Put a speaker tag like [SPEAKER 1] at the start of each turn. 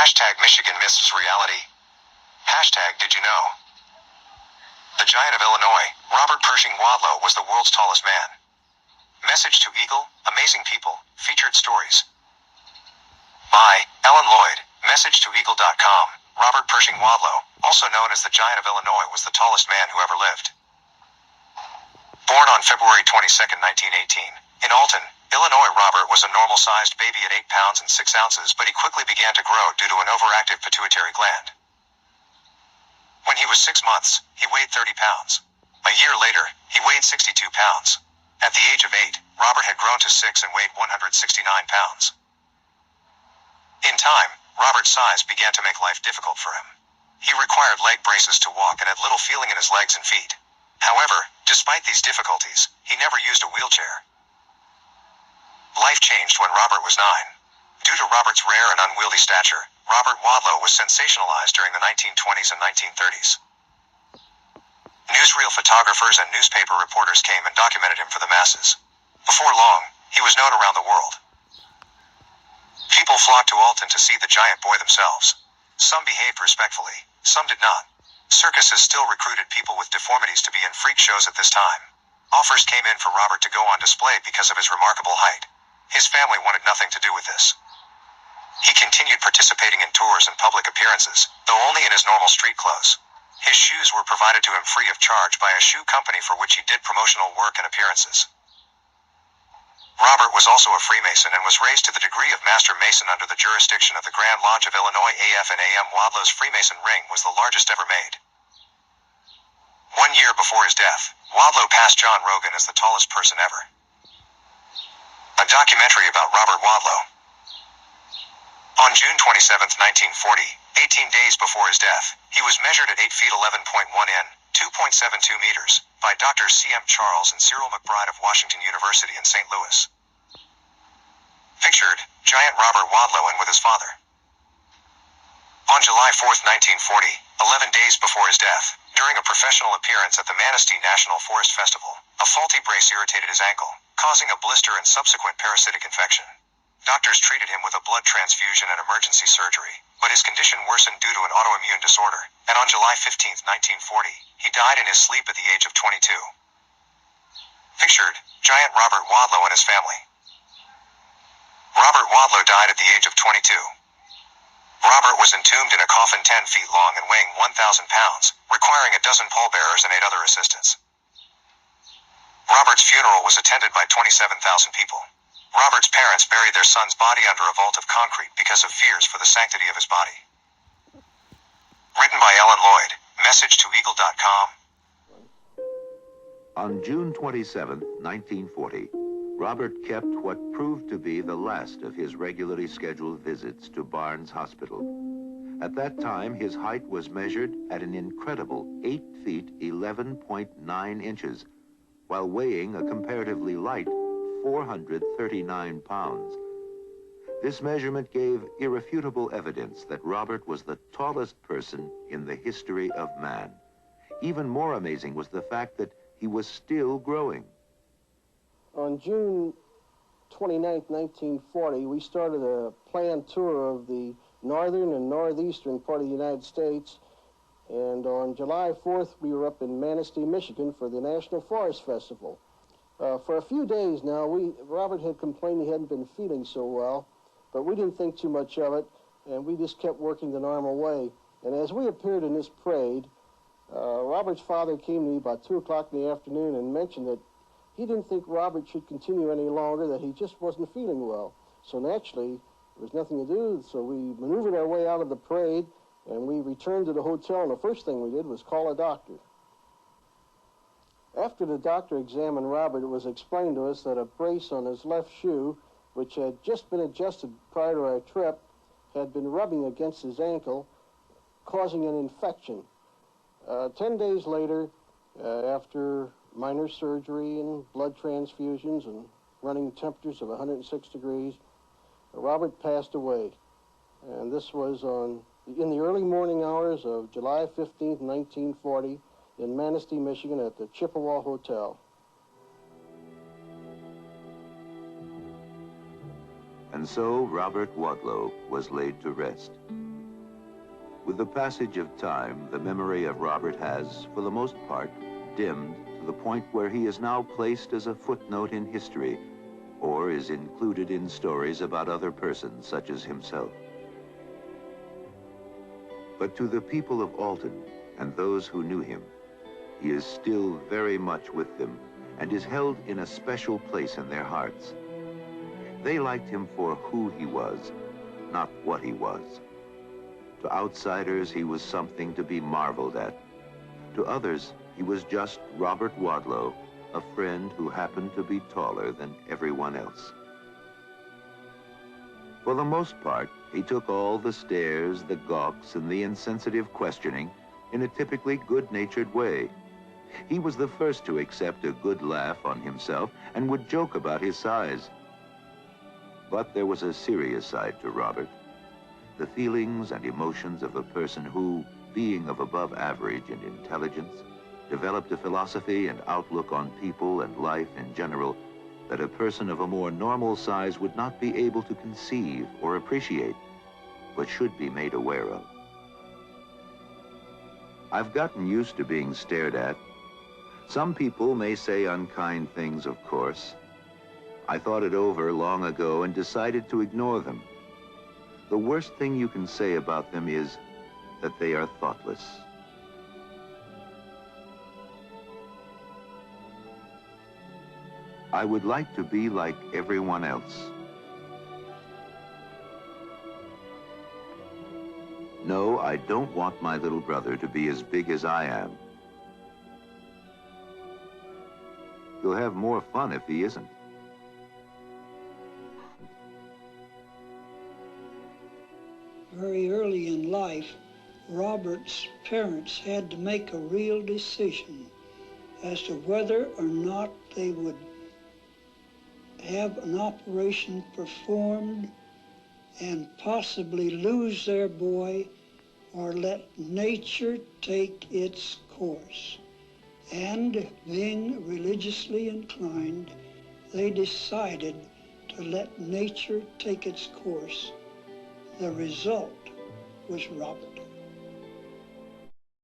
[SPEAKER 1] Hashtag Michigan misses reality. Hashtag did you know? The giant of Illinois, Robert Pershing Wadlow, was the world's tallest man. Message to Eagle, Amazing People, featured stories. By Ellen Lloyd, message to eagle.com. Robert Pershing Wadlow, also known as the giant of Illinois, was the tallest man who ever lived. Born on February 22, 1918, in Alton, Illinois, Robert was a normal-sized baby at 8 pounds and 6 ounces, but he quickly began to grow due to an overactive pituitary gland. When he was 6 months, he weighed 30 pounds. A year later, he weighed 62 pounds. At the age of 8, Robert had grown to 6 and weighed 169 pounds. In time, Robert's size began to make life difficult for him. He required leg braces to walk and had little feeling in his legs and feet. However, despite these difficulties, he never used a wheelchair. Life changed when Robert was 9. Due to Robert's rare and unwieldy stature, Robert Wadlow was sensationalized during the 1920s and 1930s. Newsreel photographers and newspaper reporters came and documented him for the masses. Before long, he was known around the world. People flocked to Alton to see the giant boy themselves. Some behaved respectfully, some did not. Circuses still recruited people with deformities to be in freak shows at this time. Offers came in for Robert to go on display because of his remarkable height. His family wanted nothing to do with this. He continued participating in tours and public appearances, though only in his normal street clothes. His shoes were provided to him free of charge by a shoe company for which he did promotional work and appearances. Robert was also a Freemason and was raised to the degree of Master Mason under the jurisdiction of the Grand Lodge of Illinois. AF and AM Wadlow's Freemason ring was the largest ever made. 1 year before his death, Wadlow passed John Rogan as the tallest person ever. A documentary about Robert Wadlow. On June 27, 1940, 18 days before his death, he was measured at 8 feet 11.1 in, 2.72 meters, by Drs. C.M. Charles and Cyril McBride of Washington University in St. Louis. Pictured, giant Robert Wadlow and with his father. On July 4, 1940, 11 days before his death, during a professional appearance at the Manistee National Forest Festival, a faulty brace irritated his ankle, causing a blister and subsequent parasitic infection. Doctors treated him with a blood transfusion and emergency surgery, but his condition worsened due to an autoimmune disorder, and on July 15, 1940, he died in his sleep at the age of 22. Pictured, giant Robert Wadlow and his family. Robert Wadlow died at the age of 22. Robert was entombed in a coffin 10 feet long and weighing 1,000 pounds, requiring a dozen pallbearers and 8 other assistants. Robert's funeral was attended by 27,000 people. Robert's parents buried their son's body under a vault of concrete because of fears for the sanctity of his body. Written by Ellen Lloyd, message to eagle.com.
[SPEAKER 2] On June 27, 1940, Robert kept what proved to be the last of his regularly scheduled visits to Barnes Hospital. At that time, his height was measured at an incredible 8 feet 11.9 inches, while weighing a comparatively light 439 pounds. This measurement gave irrefutable evidence that Robert was the tallest person in the history of man. Even more amazing was the fact that he was still growing.
[SPEAKER 3] On June 29, 1940, we started a planned tour of the northern and northeastern part of the United States, and on July 4th, we were up in Manistee, Michigan for the National Forest Festival. For a few days now, Robert had complained he hadn't been feeling so well, but we didn't think too much of it, and we just kept working the normal way. And as we appeared in this parade, Robert's father came to me about 2 o'clock in the afternoon and mentioned that he didn't think Robert should continue any longer, that he just wasn't feeling well. So naturally, there was nothing to do, so we maneuvered our way out of the parade, and we returned to the hotel, and the first thing we did was call a doctor. After the doctor examined Robert, it was explained to us that a brace on his left shoe, which had just been adjusted prior to our trip, had been rubbing against his ankle, causing an infection. 10 days later, after minor surgery and blood transfusions and running temperatures of 106 degrees, Robert passed away. And this was in the early morning hours of July 15, 1940, in Manistee, Michigan, at the Chippewa Hotel.
[SPEAKER 2] And so Robert Wadlow was laid to rest. With the passage of time, the memory of Robert has, for the most part, dimmed to the point where he is now placed as a footnote in history, or is included in stories about other persons such as himself. But to the people of Alton and those who knew him, he is still very much with them and is held in a special place in their hearts. They liked him for who he was, not what he was. To outsiders, he was something to be marveled at. To others, he was just Robert Wadlow, a friend who happened to be taller than everyone else. For the most part, he took all the stares, the gawks, and the insensitive questioning in a typically good-natured way. He was the first to accept a good laugh on himself and would joke about his size. But there was a serious side to Robert. The feelings and emotions of a person who, being of above average in intelligence, developed a philosophy and outlook on people and life in general that a person of a more normal size would not be able to conceive or appreciate, but should be made aware of. I've gotten used to being stared at. Some people may say unkind things, of course. I thought it over long ago and decided to ignore them. The worst thing you can say about them is that they are thoughtless. I would like to be like everyone else. No, I don't want my little brother to be as big as I am. He'll have more fun if he isn't.
[SPEAKER 4] Very early in life, Robert's parents had to make a real decision as to whether or not they would have an operation performed and possibly lose their boy or let nature take its course. And being religiously inclined, they decided to let nature take its course. The result was Robert.